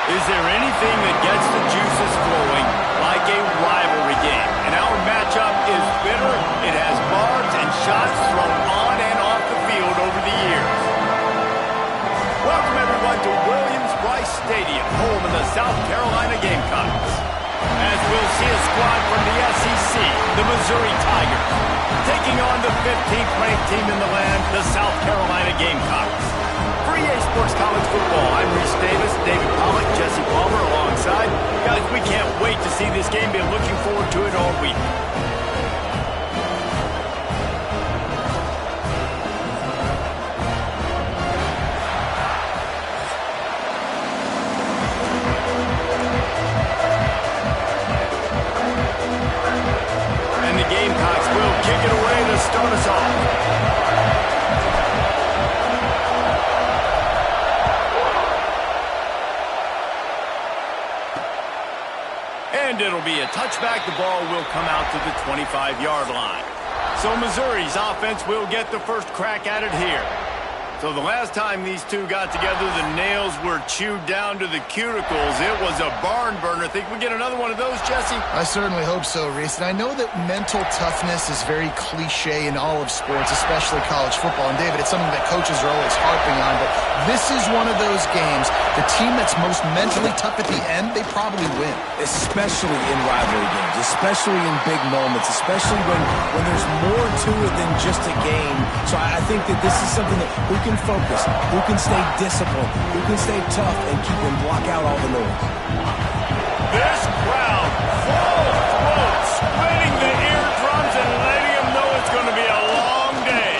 Is there anything that gets the juices flowing like a rivalry game? And our matchup is bitter. It has barbs and shots thrown on and off the field over the years. Welcome, everyone, to Williams-Brice Stadium, home of the South Carolina Gamecocks. As we'll see a squad from the SEC, the Missouri Tigers, taking on the 15th-ranked team in the land, the South Carolina Gamecocks. For EA Sports College Football, I'm Reese Davis, David Pollack, Jesse Palmer alongside. Guys, we can't wait to see this game. Been looking forward to it all week. And the Gamecocks will kick it away to start us off. And it'll be a touchback. The ball will come out to the 25-yard line. So Missouri's offense will get the first crack at it here. So the last time these two got together, the nails were chewed down to the cuticles. It was a barn burner. Think we get another one of those, Jesse? I certainly hope so, Reese. And I know that mental toughness is very cliche in all of sports, especially college football. And David, it's something that coaches are always harping on. But this is one of those games, the team that's most mentally tough at the end, they probably win. Especially in rivalry games, especially in big moments, especially when there's more to it than just a game. So I think that this is something that who can focus, who can stay disciplined, who can stay tough and keep and block out all the noise. This crowd, full throat, spreading the eardrums and letting them know it's going to be a long day.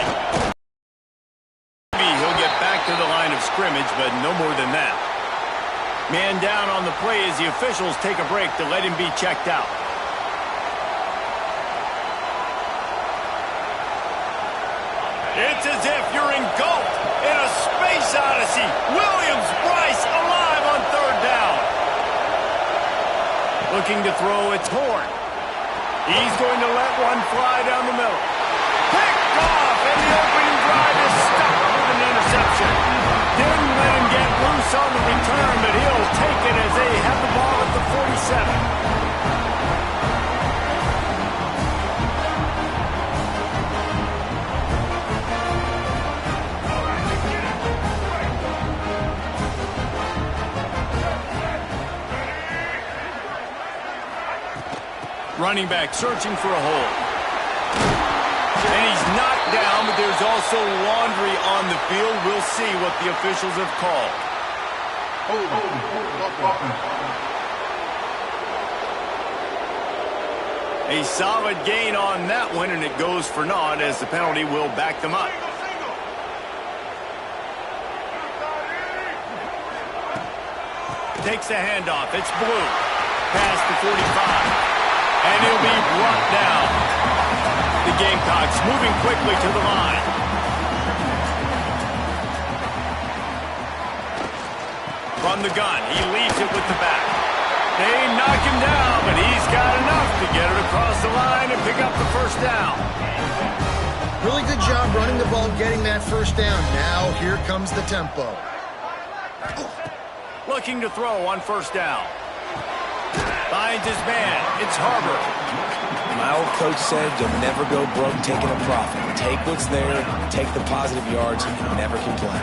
Maybe he'll get back to the line of scrimmage, but no more than that. Man down on the play as the officials take a break to let him be checked out. It's as if you're engulfed in a space odyssey. Williams-Brice alive on third down. Looking to throw, it's Horn. He's going to let one fly down the middle. Picked off, and the opening drive is stopped with an interception. Didn't let him get loose on the return, but he'll take it as they have the ball at the 47. Running back searching for a hole. And he's knocked down, but there's also laundry on the field. We'll see what the officials have called. A solid gain on that one, and it goes for naught as the penalty will back them up. Takes the handoff. It's Blue. Past the 45. And he'll be brought down. The Gamecocks moving quickly to the line. From the gun, he leaves it with the back. They knock him down, but he's got enough to get it across the line and pick up the first down. Really good job running the ball, getting that first down. Now here comes the tempo. Looking to throw on first down. Finds his man. It's Harbor. My old coach said you'll never go broke taking a profit. Take what's there, take the positive yards, and never complain.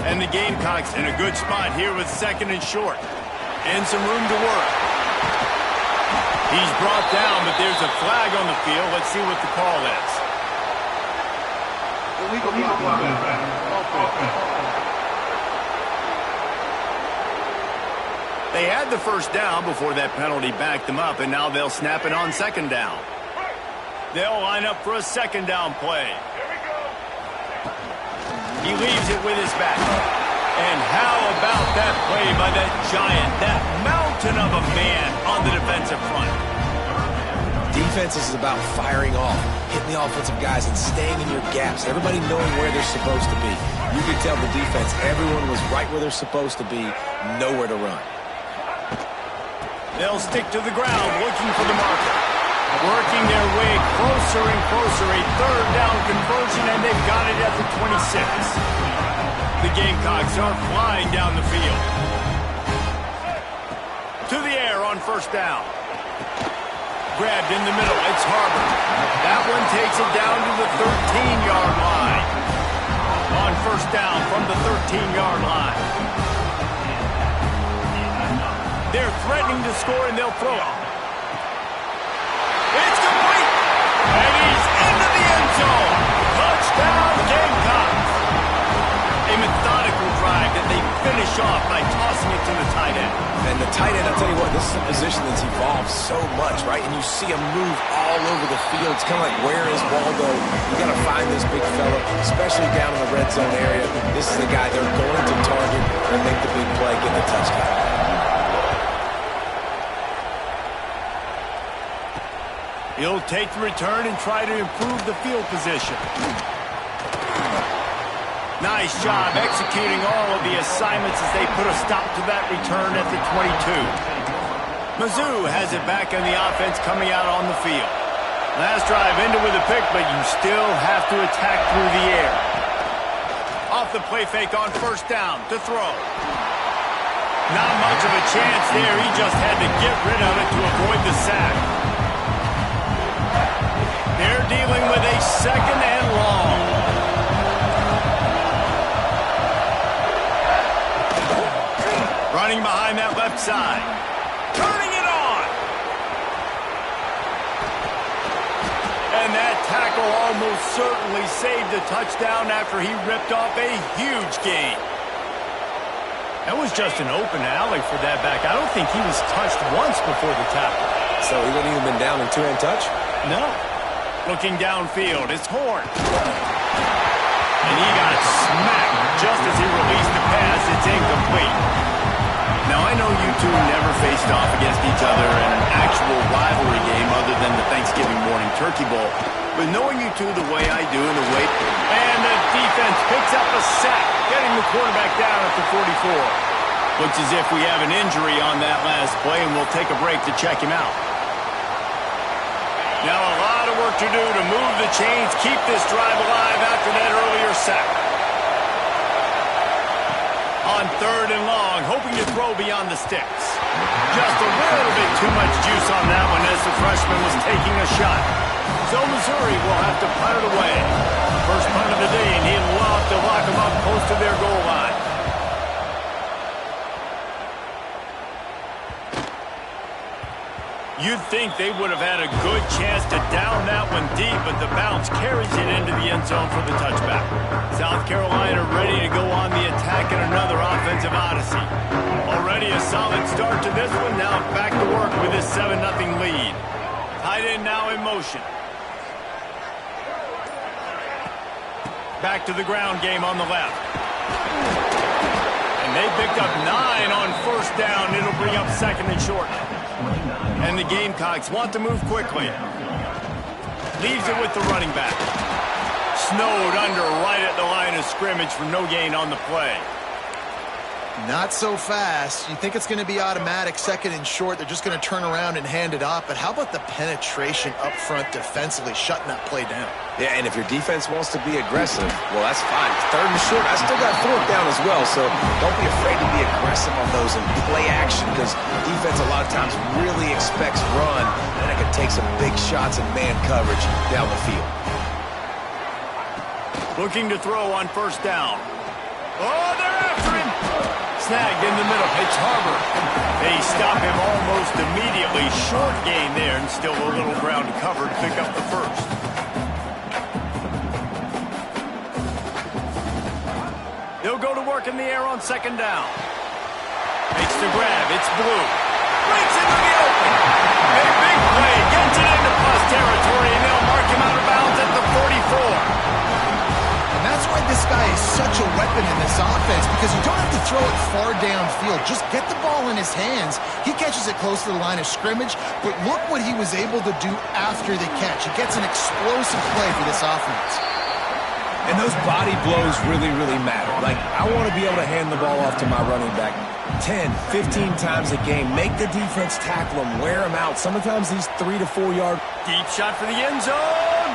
And the Gamecocks in a good spot here with second and short. And some room to work. He's brought down, but there's a flag on the field. Let's see what the call is. They had the first down before that penalty backed them up, and now they'll snap it on second down. They'll line up for a second down play. He leaves it with his back. And how about that play by that giant, that mountain of a man on the defensive front? Defense is about firing off, hitting the offensive guys and staying in your gaps, everybody knowing where they're supposed to be. You could tell the defense, everyone was right where they're supposed to be, nowhere to run. They'll stick to the ground, looking for the marker. Working their way closer and closer, a third down conversion, and they've got it at the 26. The Gamecocks are flying down the field. first down. Grabbed in the middle. It's Harbor. That one takes it down to the 13-yard line. On first down from the 13-yard line. They're threatening to score, and they'll throw it. It's complete. And he's into the end zone. Touchdown, Gamecocks. A methodical drive that they finish off by tossing it to the tight end. And the tight end, I'll tell you what, this is a position that's evolved so much, right? And you see him move all over the field. It's kind of like, where is Waldo? You got to find this big fella, especially down in the red zone area. This is the guy they're going to target and make the big play, get the touchdown. He'll take the return and try to improve the field position. Nice job executing all of the assignments as they put a stop to that return at the 22. Mizzou has it back in the offense coming out on the field. Last drive ended with a pick, but you still have to attack through the air. Off the play fake on first down to throw. Not much of a chance there. He just had to get rid of it to avoid the sack. They're dealing with a second and long. Running behind that left side. Turning it on. And that tackle almost certainly saved a touchdown after he ripped off a huge gain. That was just an open alley for that back. I don't think he was touched once before the tackle. So he wouldn't even been down in two-hand touch? No. Looking downfield, it's Horn. And he got smacked just as he released the pass. It's incomplete. Now, I know you two never faced off against each other in an actual rivalry game other than the Thanksgiving morning Turkey Bowl. But knowing you two the way I do and the way... And the defense picks up a sack, getting the quarterback down at the 44. Looks as if we have an injury on that last play, and we'll take a break to check him out. Now a lot of work to do to move the chains, keep this drive alive after that earlier sack. On third and long, hoping to throw beyond the sticks. Just a little bit too much juice on that one as the freshman was taking a shot. So Missouri will have to punt it away. First punt of the day, and he'd love to lock them up close to their goal line. You'd think they would have had a good chance to down that one deep, but the bounce carries it into the end zone for the touchback. South Carolina ready to go on the attack in another offensive odyssey. Already a solid start to this one. Now back to work with this 7-0 lead. Tight end now in motion. Back to the ground game on the left. And they picked up 9 on first down. It'll bring up second and short. And the Gamecocks want to move quickly. Leaves it with the running back. Snowed under right at the line of scrimmage for no gain on the play. Not so fast. You think it's going to be automatic, second and short. They're just going to turn around and hand it off. But how about the penetration up front defensively, shutting that play down? Yeah, and if your defense wants to be aggressive, well, that's fine. Third and short, I still got fourth down as well. So don't be afraid to be aggressive on those and play action, because defense a lot of times really expects run, and it can take some big shots in man coverage down the field. Looking to throw on first down. Oh, they're after him. Snagged in the middle. It's Harbor. They stop him almost immediately. Short gain there, and still a little ground to cover to pick up the first. They'll go to work in the air on second down. Makes the grab. It's Blue. Breaks into the open. A big play. Gets it into plus territory, and they'll mark him out of bounds at the 44. And that's why this guy is such a weapon in this offense, because you don't have to throw it far downfield. Just get the ball in his hands. He catches it close to the line of scrimmage, but look what he was able to do after the catch. He gets an explosive play for this offense. And those body blows really, really matter. Like, I want to be able to hand the ball off to my running back 10, 15 times a game. Make the defense tackle him, wear him out. Sometimes these 3 to 4 yard. Deep shot for the end zone.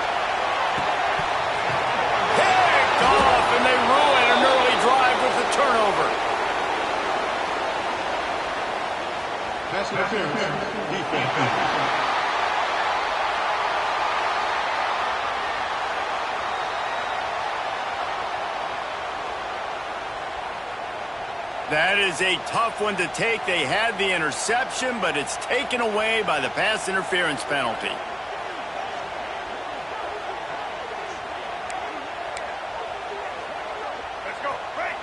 Picked off, and they ruin an early drive with the turnover. Pass interference. Defense. That is a tough one to take. They had the interception, but it's taken away by the pass interference penalty. Let's go. Break.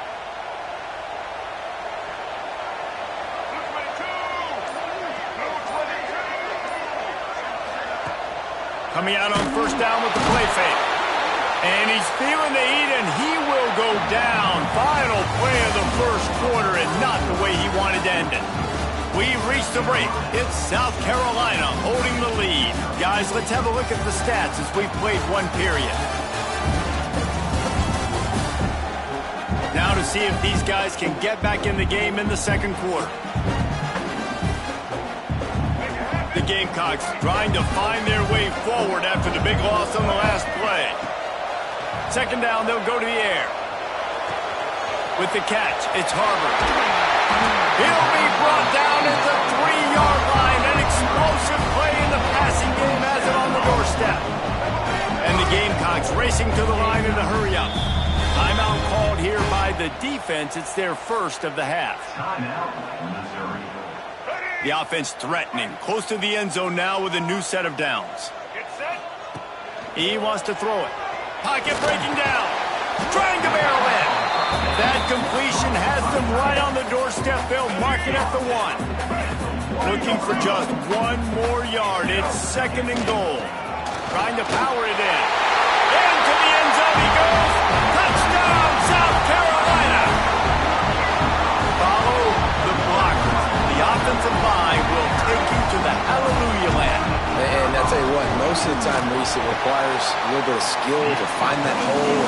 Coming out on first down with the play fake. And he's feeling the heat, and he will go down. Final play of the first quarter, and not the way he wanted to end it. We've reached the break. It's South Carolina holding the lead. Guys, let's have a look at the stats as we've played one period. Now to see if these guys can get back in the game in the second quarter. The Gamecocks trying to find their way forward after the big loss on the last play. Second down, they'll go to the air. With the catch, it's Harvard. He'll be brought down at the 3-yard line. An explosive play in the passing game has it on the doorstep. And the Gamecocks racing to the line in a hurry-up. Timeout called here by the defense. It's their first of the half. The offense threatening. Close to the end zone now with a new set of downs. Get set. He wants to throw it. Pocket breaking down. Trying to barrel in. That completion has them right on the doorstep. They'll mark it at the 1. Looking for just one more yard. It's second and goal. Trying to power it in. Into the end zone he goes. Touchdown, South Carolina. Follow the blockers. The offensive line will take you to the hallelujah land. And I'll tell you what, most of the time, Reese, it requires a little bit of skill to find that hole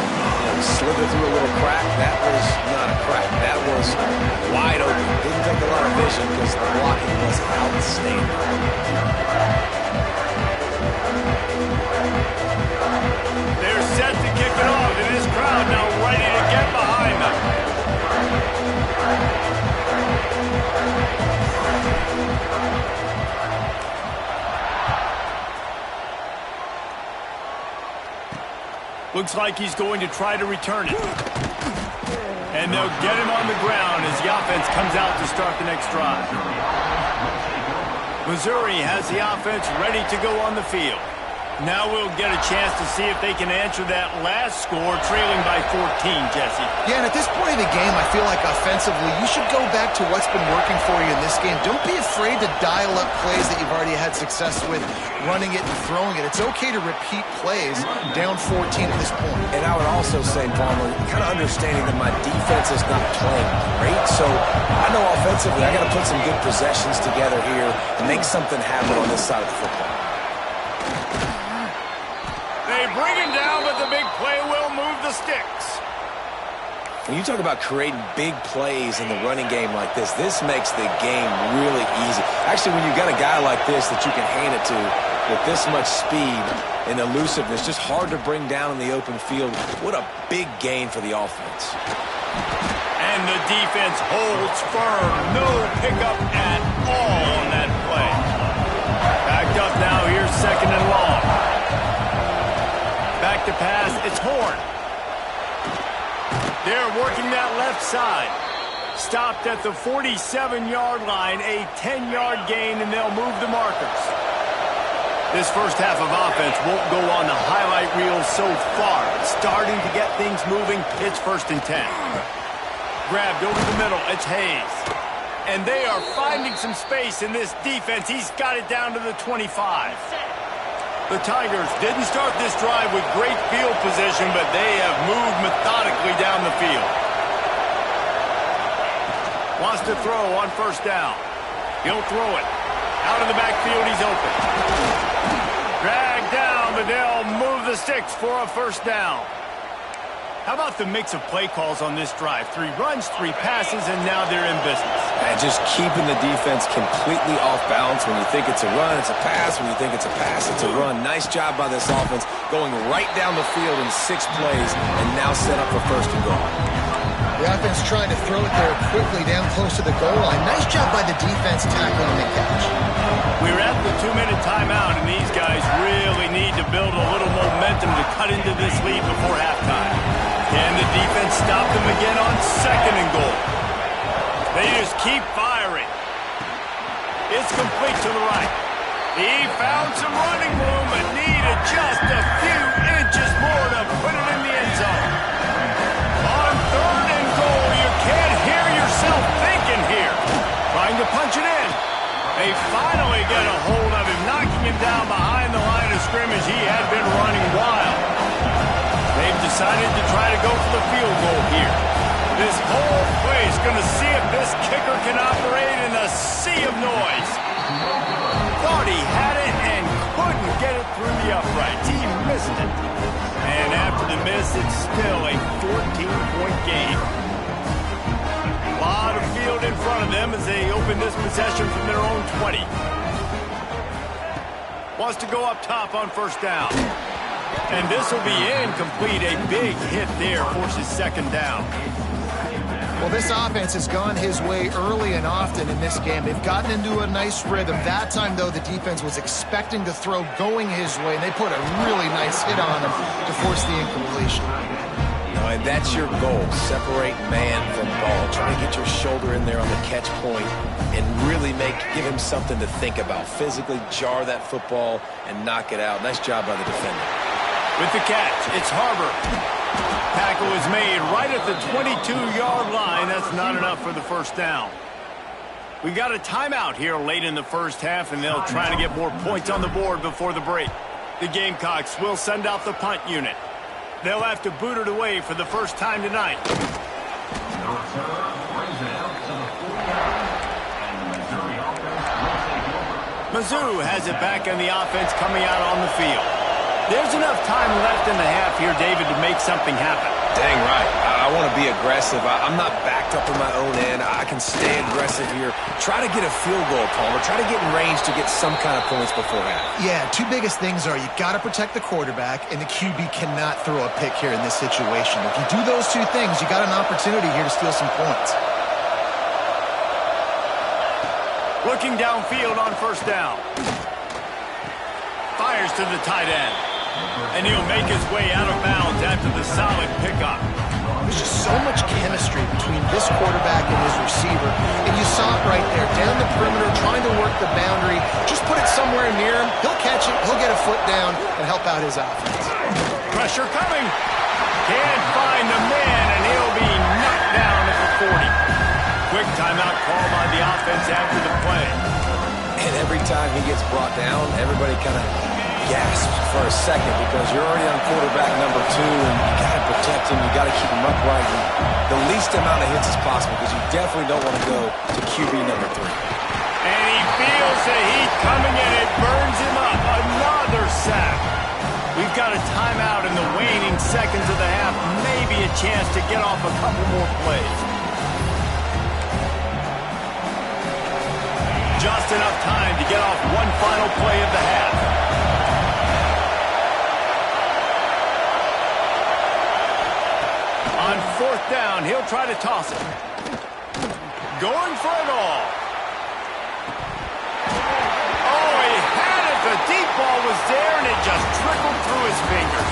and slither through a little crack. That was not a crack. That was wide open. Didn't take a lot of vision because the blocking was outstanding. They're set to kick it off, and this crowd now ready to get behind them. Looks like he's going to try to return it. And they'll get him on the ground as the offense comes out to start the next drive. Missouri has the offense ready to go on the field. Now we'll get a chance to see if they can answer that last score, trailing by 14, Jesse. Yeah, and at this point of the game, I feel like offensively, you should go back to what's been working for you in this game. Don't be afraid to dial up plays that you've already had success with, running it and throwing it. It's okay to repeat plays down 14 at this point. And I would also say, Palmer, kind of understanding that my defense is not playing great, so I know offensively I got to put some good possessions together here and make something happen on this side of the football. They bring him down, but the big play will move the sticks. When you talk about creating big plays in the running game like this makes the game really easy. Actually, when you've got a guy like this that you can hand it to with this much speed and elusiveness, just hard to bring down in the open field. What a big gain for the offense. And the defense holds firm. No pickup at all on that play. Backed up now. Here's second and long. Back to pass. It's Horn. They're working that left side. Stopped at the 47-yard line. A 10-yard gain, and they'll move the markers. This first half of offense won't go on the highlight reel so far. Starting to get things moving. It's 1st and 10. Grabbed over the middle. It's Hayes. And they are finding some space in this defense. He's got it down to the 25. The Tigers didn't start this drive with great field position, but they have moved methodically down the field. Wants to throw on first down. He'll throw it. Out of the backfield, he's open. Dragged down, but they'll move the sticks for a first down. How about the mix of play calls on this drive? 3 runs, 3 passes, and now they're in business. And just keeping the defense completely off balance. When you think it's a run, it's a pass. When you think it's a pass, it's a run. Nice job by this offense going right down the field in 6 plays and now set up for 1st and goal. The offense trying to throw it there quickly down close to the goal line. Nice job by the defense tackling the catch. We're at the 2-minute timeout, and these guys really need to build a little momentum to cut into this lead before halftime. Can the defense stop them again on 2nd and goal? They just keep firing. It's complete to the right. He found some running room but needed just a few inches more to put it in the end zone. On 3rd and goal, you can't hear yourself thinking here. Trying to punch it in. They finally get a hold of him, knocking him down behind the line of scrimmage. He had been running wild. They've decided to try to go for the field goal here. This whole place going to see if this kicker can operate in a sea of noise. Thought he had it and couldn't get it through the uprights. He missed it. And after the miss, it's still a 14-point game. A lot of field in front of them as they open this possession from their own 20. Wants to go up top on 1st down. And this will be incomplete. A big hit there forces 2nd down. Well, this offense has gone his way early and often in this game. They've gotten into a nice rhythm. That time, though, the defense was expecting to throw going his way, and they put a really nice hit on him to force the incompletion. And that's your goal. Separate man from ball. Try to get your shoulder in there on the catch point and really give him something to think about. Physically jar that football and knock it out. Nice job by the defender. With the catch, it's Harbor. Tackle is made right at the 22-yard line. That's not enough for the 1st down. We got a timeout here late in the 1st half, and they'll try to get more points on the board before the break. The Gamecocks will send out the punt unit. They'll have to boot it away for the first time tonight. Mizzou has it back on the offense coming out on the field. There's enough time left in the half here, David, to make something happen. Dang right. I want to be aggressive. I'm not backed up in my own end. I can stay aggressive here. Try to get a field goal, Palmer. Try to get in range to get some kind of points before half. Yeah, 2 biggest things are you got to protect the quarterback, and the QB cannot throw a pick here in this situation. If you do those 2 things, you got an opportunity here to steal some points. Looking downfield on 1st down. Fires to the tight end. And he'll make his way out of bounds after the solid pickup. There's just so much chemistry between this quarterback and his receiver. And you saw it right there, down the perimeter, trying to work the boundary. Just put it somewhere near him. He'll catch it. He'll get a foot down and help out his offense. Pressure coming. Can't find the man, and he'll be knocked down at the 40. Quick timeout call by the offense after the play. And every time he gets brought down, everybody kind of gasps for a second because you're already on quarterback number 2, and you got to protect him. You got to keep him upright. And the least amount of hits as possible because you definitely don't want to go to QB number 3. And he feels the heat coming, and it burns him up. Another sack. We've got a timeout in the waning seconds of the half. Maybe a chance to get off a couple more plays. Just enough time to get off one final play of the half. On 4th down, he'll try to toss it. Going for it all. Oh, he had it. The deep ball was there, and it just trickled through his fingers.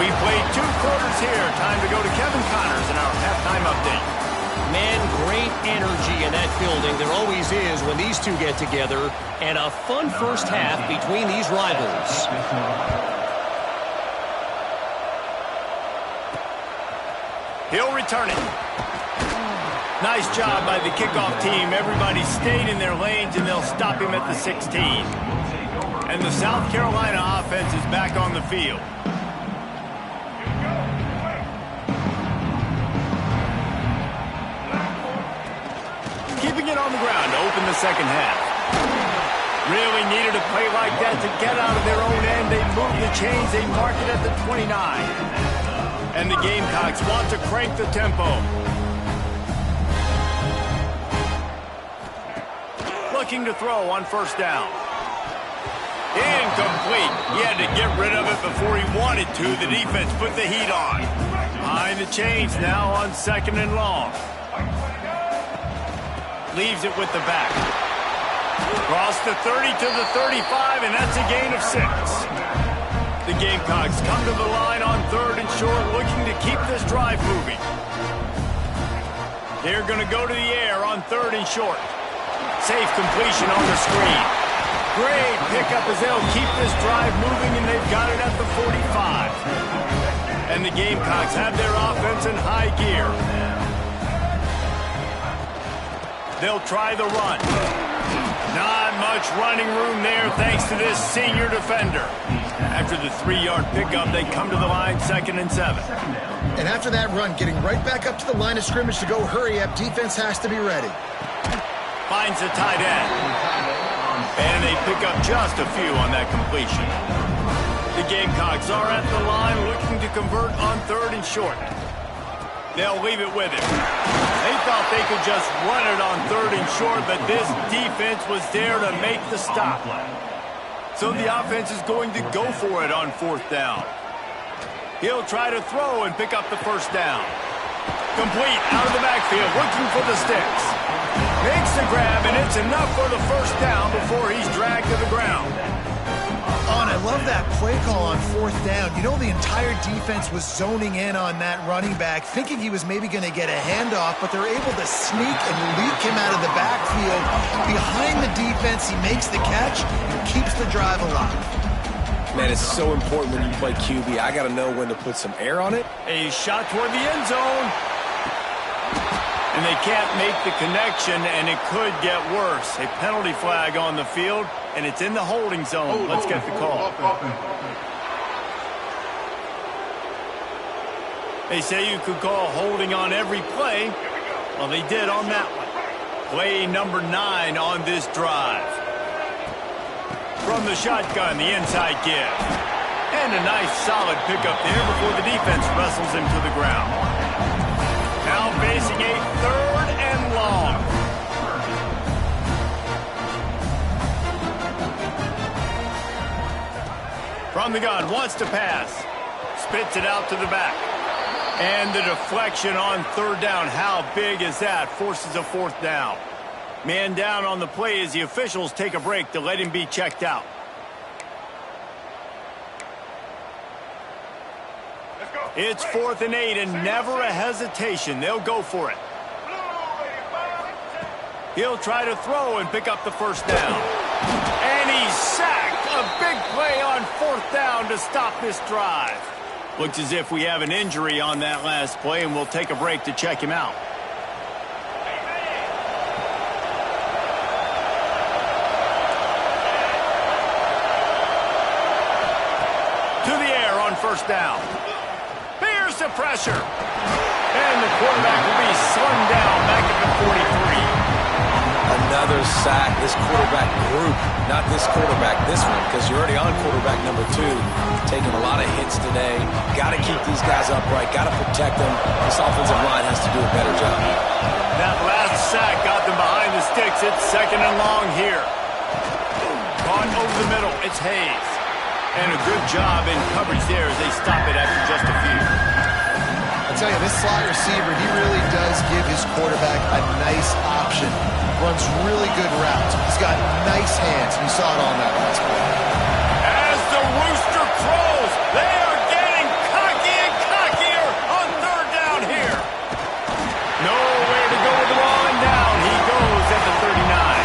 We played 2 quarters here. Time to go to Kevin Connors in our halftime update. Man, great energy in that building. There always is when these two get together. And a fun first half between these rivals. He'll return it. Nice job by the kickoff team. Everybody stayed in their lanes, and they'll stop him at the 16. And the South Carolina offense is back on the field. Keeping it on the ground to open the second half. Really needed a play like that to get out of their own end. They move the chains. They mark it at the 29. And the Gamecocks want to crank the tempo. Looking to throw on 1st down. Incomplete. He had to get rid of it before he wanted to. The defense put the heat on. Behind the chains now on 2nd and long. Leaves it with the back. Cross the 30 to the 35, and that's a gain of 6. The Gamecocks come to the line on 3rd and short, looking to keep this drive moving. They're going to go to the air on 3rd and short. Safe completion on the screen. Great pickup as they'll keep this drive moving, and they've got it at the 45. And the Gamecocks have their offense in high gear. They'll try the run. Not much running room there thanks to this senior defender. After the 3-yard pickup, they come to the line 2nd and 7. And after that run, getting right back up to the line of scrimmage to go hurry up, defense has to be ready. Finds the tight end. And they pick up just a few on that completion. The Gamecocks are at the line looking to convert on 3rd and short. They'll leave it with him. They thought they could just run it on 3rd and short, but this defense was there to make the stop. So the offense is going to go for it on 4th down. He'll try to throw and pick up the 1st down. Complete out of the backfield, looking for the sticks. Makes the grab, and it's enough for the 1st down before he's dragged to the ground. I love that play call on 4th down. You know, the entire defense was zoning in on that running back, thinking he was maybe going to get a handoff, but they're able to sneak and leak him out of the backfield. Behind the defense, he makes the catch and keeps the drive alive. Man, it's so important when you play QB. I got to know when to put some air on it. A shot toward the end zone. And they can't make the connection, and it could get worse. A penalty flag on the field, and it's in the holding zone. Let's get the call. They say you could call holding on every play. Well, they did on that one. Play number 9 on this drive. From the shotgun, the inside give. And a nice solid pickup there before the defense wrestles him to the ground. Now facing a 3rd and long. From the gun, wants to pass. Spits it out to the back. And the deflection on 3rd down. How big is that? Forces a 4th down. Man down on the play as the officials take a break to let him be checked out. It's 4th and 8, and never a hesitation. They'll go for it. He'll try to throw and pick up the 1st down. And he's sacked. A big play on 4th down to stop this drive. Looks as if we have an injury on that last play, and we'll take a break to check him out. To the air on 1st down. Here's the pressure. And the quarterback will be slung down back at the 43. Another sack. This quarterback group, not this quarterback, this one, because you're already on quarterback number 2. Taking a lot of hits today. Got to keep these guys upright. Got to protect them. This offensive line has to do a better job. That last sack got them behind the sticks. It's 2nd and long here. Caught over the middle. It's Hayes. And a good job in coverage there as they stop it after just a few. I tell you, this slot receiver, he really does give his quarterback a nice option. Runs really good routes. He's got nice hands. You saw it on that last play. As the rooster crows, they are getting cocky and cockier on 3rd down here. Nowhere to go with the ball, and down he goes at the 39.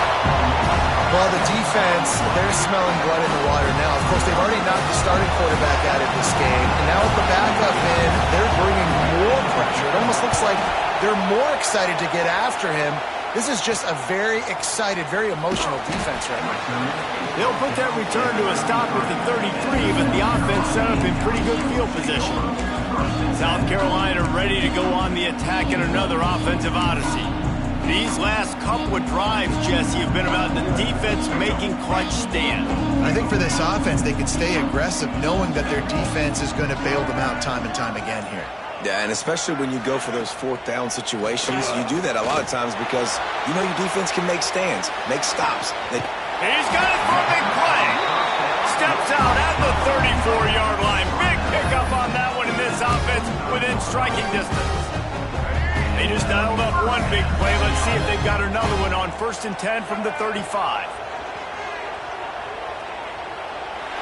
Well, the defense, they're smelling blood in the water now. Of course, they've already knocked the starting quarterback out of this game. And now with the backup in, they're bringing more pressure. It almost looks like they're more excited to get after him. This is just a very excited, very emotional defense right now. They'll put that return to a stop at the 33, but the offense set up in pretty good field position. South Carolina ready to go on the attack in another offensive odyssey. These last couple of drives, Jesse, have been about the defense making clutch stand. I think for this offense, they can stay aggressive knowing that their defense is going to bail them out time and time again here. Yeah, and especially when you go for those 4th down situations, you do that a lot of times because you know your defense can make stands, make stops. He's got it for a big play. Steps out at the 34-yard line. Big pickup on that one in this offense within striking distance. They just dialed up one big play. Let's see if they've got another one on 1st and 10 from the 35.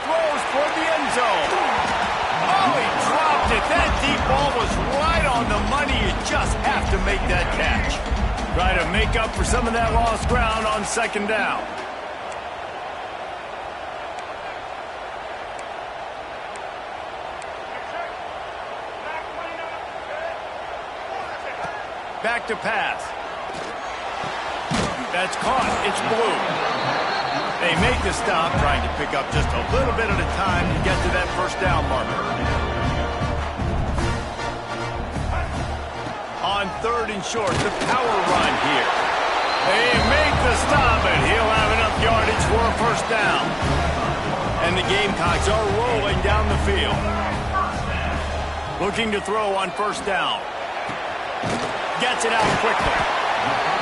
Throws toward the end zone. Oh, he dropped it. That deep ball was right on the money. You just have to make that catch. Try to make up for some of that lost ground on 2nd down. Back to pass. That's caught. It's blue. They make the stop, trying to pick up just a little bit at a time to get to that 1st down marker. On 3rd and short, the power run here. They make the stop, and he'll have enough yardage for a 1st down. And the Gamecocks are rolling down the field. Looking to throw on 1st down. Gets it out quickly.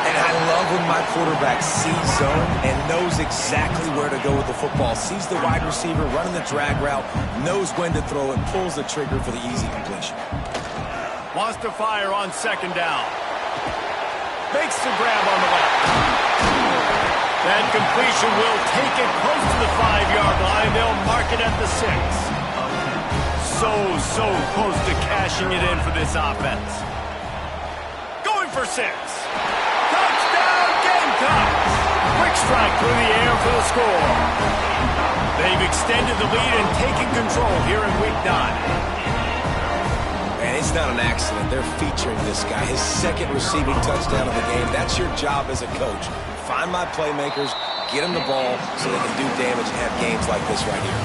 And I love when my quarterback sees zone and knows exactly where to go with the football. Sees the wide receiver running the drag route, knows when to throw it, pulls the trigger for the easy completion. Wants to fire on 2nd down. Makes the grab on the left. That completion will take it close to the 5-yard line. They'll mark it at the 6. So close to cashing it in for this offense. For 6. Touchdown, Gamecocks! Quick strike through the air for the score. They've extended the lead and taken control here in Week 9. And it's not an accident. They're featuring this guy. His 2nd receiving touchdown of the game. That's your job as a coach. Find my playmakers, get them the ball so they can do damage and have games like this right here.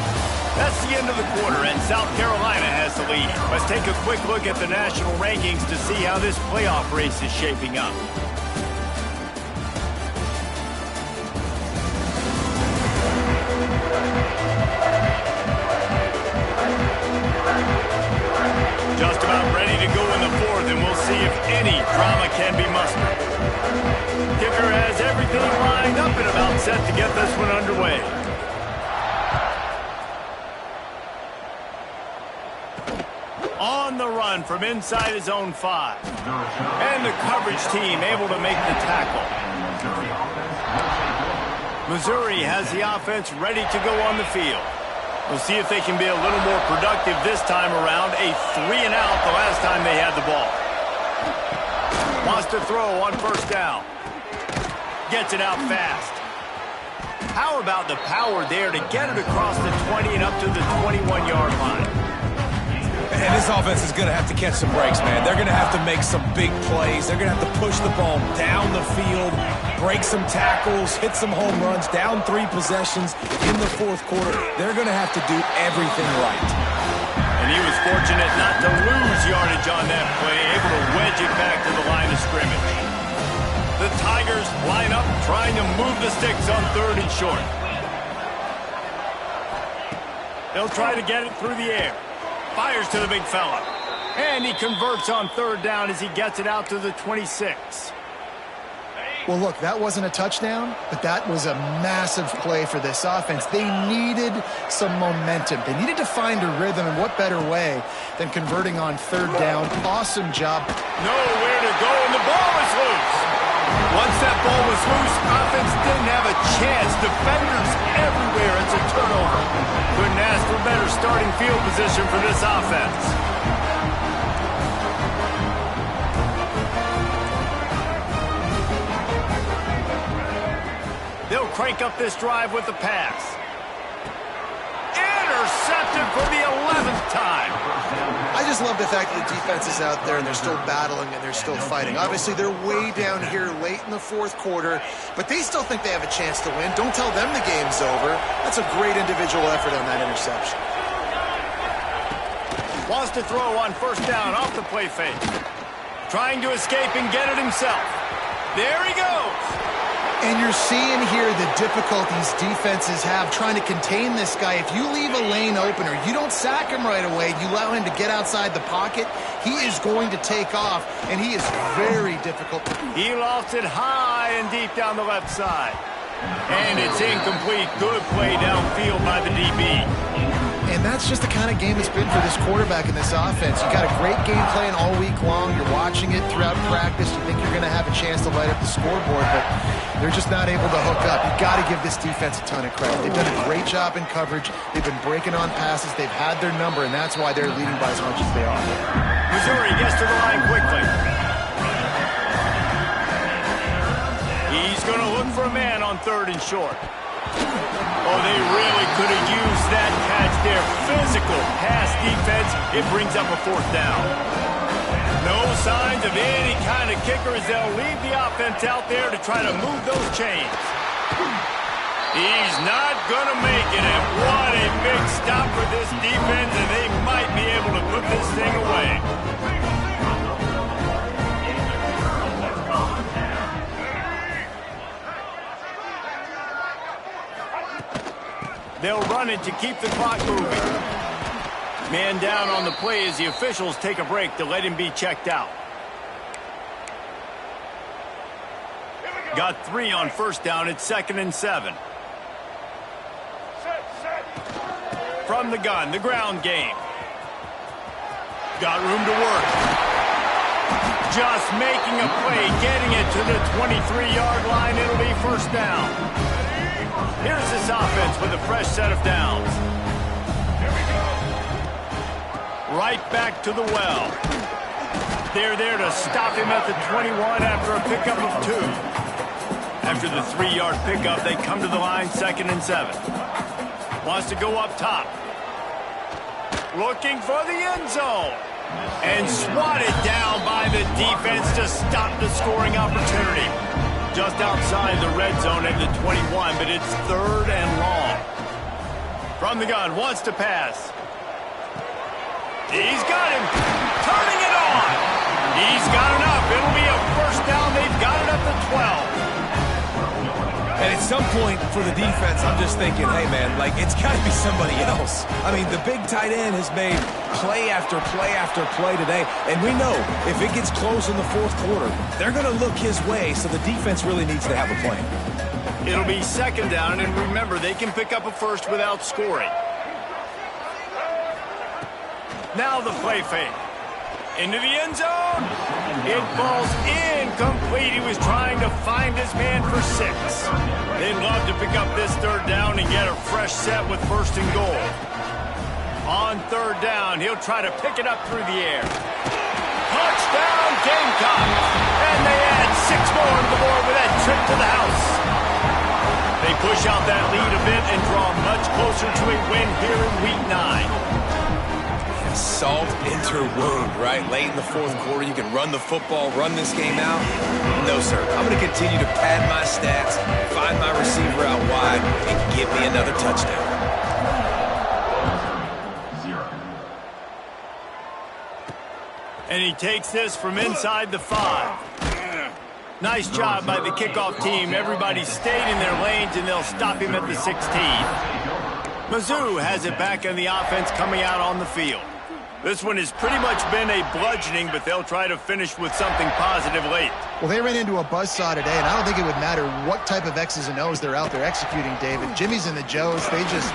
That's the end of the quarter, and South Carolina has the lead. Let's take a quick look at the national rankings to see how this playoff race is shaping up. Just about ready to go in the 4th, and we'll see if any drama can be mustered. Kicker has everything lined up and about set to get this one underway. On the run from inside his own 5. And the coverage team able to make the tackle. Missouri has the offense ready to go on the field. We'll see if they can be a little more productive this time around. A 3-and-out the last time they had the ball. Wants to throw on 1st down. Gets it out fast. How about the power there to get it across the 20 and up to the 21-yard line? And this offense is going to have to catch some breaks, man. They're going to have to make some big plays. They're going to have to push the ball down the field, break some tackles, hit some home runs, down 3 possessions in the 4th quarter. They're going to have to do everything right. And he was fortunate not to lose yardage on that play, able to wedge it back to the line of scrimmage. The Tigers line up, trying to move the sticks on 3rd and short. They'll try to get it through the air. Fires to the big fella. And he converts on 3rd down as he gets it out to the 26. Well, look, that wasn't a touchdown, but that was a massive play for this offense. They needed some momentum. They needed to find a rhythm, and what better way than converting on 3rd down. Awesome job. Nowhere to go, and the ball is loose. Once that ball was loose, offense didn't have a chance. Defenders everywhere. It's a turnover. Couldn't ask for better starting field position for this offense. They'll crank up this drive with the pass. Intercepted for the 11th time. I just love the fact that the defense is out there and they're still battling and they're still fighting. Obviously, they're way down here late in the 4th quarter, but they still think they have a chance to win. Don't tell them the game's over. That's a great individual effort on that interception. Wants to throw on 1st down off the play fake. Trying to escape and get it himself. There he goes. And you're seeing here the difficulties defenses have trying to contain this guy. If you leave a lane open or you don't sack him right away, you allow him to get outside the pocket, he is going to take off, and he is very difficult. He lost it high and deep down the left side. And it's incomplete. Good play downfield by the DB. And that's just the kind of game it's been for this quarterback in this offense. You got a great game plan all week long. You're watching it throughout practice. You think you're going to have a chance to light up the scoreboard, but they're just not able to hook up. You got to give this defense a ton of credit. They've done a great job in coverage. They've been breaking on passes. They've had their number, and that's why they're leading by as much as they are. Missouri gets to the line quickly. He's going to look for a man on 3rd and short. Oh, they really could have used that catch there. Physical pass defense. It brings up a 4th down. No signs of any kind of kicker as they'll leave the offense out there to try to move those chains. He's not going to make it, and what a big stop for this defense, and they might be able to put this thing away. They'll run it to keep the clock moving. Man down on the play as the officials take a break to let him be checked out. Got 3 on 1st down. It's 2nd and 7. From the gun, the ground game. Got room to work. Just making a play, getting it to the 23-yard line. It'll be 1st down. Here's this offense with a fresh set of downs. Right back to the well. They're there to stop him at the 21 after a pickup of 2. After the 3-yard pickup, they come to the line 2nd and 7. Wants to go up top. Looking for the end zone. And swatted down by the defense to stop the scoring opportunity. Just outside the red zone at the 21, but it's 3rd and long. From the gun, wants to pass. He's got him. Turning it on. He's got enough. It'll be a 1st down. They've got it up to 12. And at some point for the defense, I'm just thinking, hey, man, like, it's got to be somebody else. I mean, the big tight end has made play after play after play today. And we know if it gets close in the 4th quarter, they're going to look his way, so the defense really needs to have a plan. It'll be 2nd down, and remember, they can pick up a 1st without scoring. Now the play fake. Into the end zone. It falls incomplete. He was trying to find his man for 6. They'd love to pick up this 3rd down and get a fresh set with 1st and goal. On 3rd down, he'll try to pick it up through the air. Touchdown, Gamecocks! And they add 6 more to the board with that trip to the house. They push out that lead a bit and draw much closer to a win here in Week 9. Salt into wound, right? Late in the 4th quarter, you can run the football, run this game out. No, sir. I'm going to continue to pad my stats, find my receiver out wide, and give me another touchdown. And he takes this from inside the 5. Nice job by the kickoff team. Everybody stayed in their lanes, and they'll stop him at the 16. Mizzou has it back in the offense coming out on the field. This one has pretty much been a bludgeoning, but they'll try to finish with something positive late. Well, they ran into a buzzsaw today, and I don't think it would matter what type of X's and O's they're out there executing, David. Jimmy's and the Joes, they're just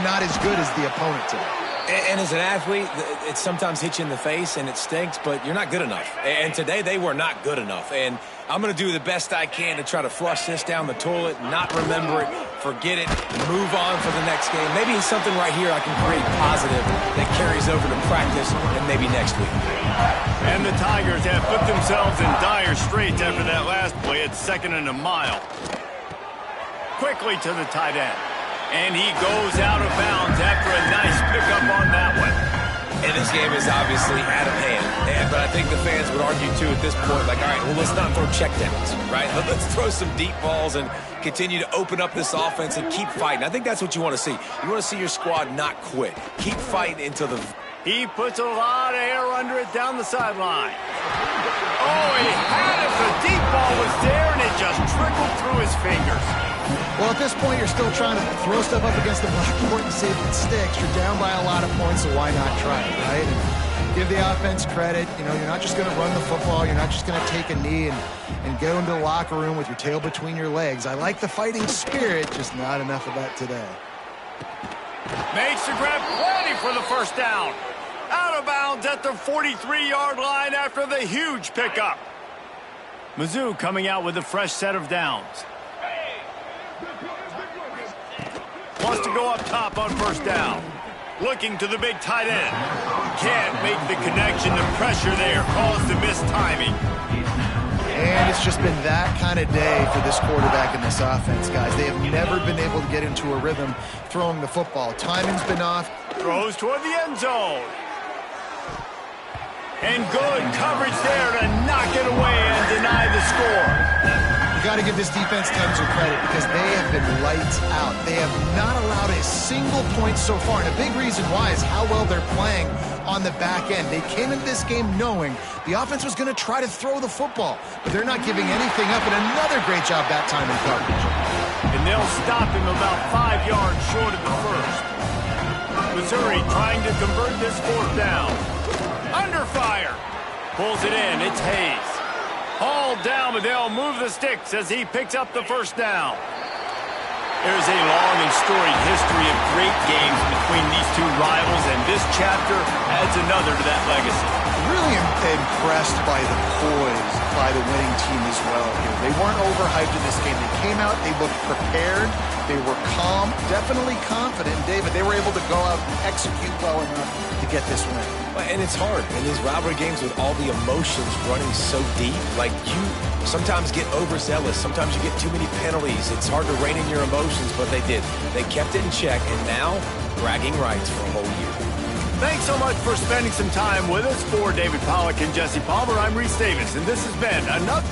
not as good as the opponent today. And as an athlete, it sometimes hits you in the face, and it stinks, but you're not good enough. And today, they were not good enough. And I'm going to do the best I can to try to flush this down the toilet, not remember it, forget it, move on for the next game. Maybe it's something right here I can create positive that carries over to practice and maybe next week. And the Tigers have put themselves in dire straits after that last play. It's 2nd and a mile. Quickly to the tight end. And he goes out of bounds after a nice pickup on that one. And this game is obviously out of hand. But I think the fans would argue, too, at this point, like, all right, well, let's not throw checkdowns, right? Let's throw some deep balls and continue to open up this offense and keep fighting. I think that's what you want to see. You want to see your squad not quit. Keep fighting until the... He puts a lot of air under it down the sideline. Oh, he had it. The deep ball was there, and it just trickled through his fingers. Well, at this point, you're still trying to throw stuff up against the blackboard and see if it sticks. You're down by a lot of points, so why not try it, right? And give the offense credit. You know, you're not just going to run the football. You're not just going to take a knee and go into the locker room with your tail between your legs. I like the fighting spirit, just not enough of that today. Makes the grab plenty for the first down. Out of bounds at the 43-yard line after the huge pickup. Mizzou coming out with a fresh set of downs. Wants to go up top on first down. Looking to the big tight end. Can't make the connection. The pressure there caused the missed timing. And it's just been that kind of day for this quarterback and this offense, guys. They have never been able to get into a rhythm throwing the football. Timing's been off. Throws toward the end zone. And good coverage there to knock it away and deny the score. You got to give this defense tons of credit because they have been lights out. They have not allowed a single point so far, and a big reason why is how well they're playing on the back end. They came into this game knowing the offense was going to try to throw the football, but they're not giving anything up, and another great job that time in coverage. And they'll stop him about 5 yards short of the first. Missouri trying to convert this fourth down. Under fire. Pulls it in. It's Hayes. Hauled down, but they'll move the sticks as he picks up the first down. There's a long and storied history of great games between these two rivals, and this chapter adds another to that legacy. Really impressed by the poise by the winning team as well here. They weren't overhyped in this game. They came out, they looked prepared, they were calm, definitely confident. David, they were able to go out and execute well enough to get this win. And it's hard in these rivalry games with all the emotions running so deep. Like, you sometimes get overzealous. Sometimes you get too many penalties. It's hard to rein in your emotions, but they did. They kept it in check, and now bragging rights for a whole year. Thanks so much for spending some time with us. For David Pollack and Jesse Palmer, I'm Reese Davis, and this has been another...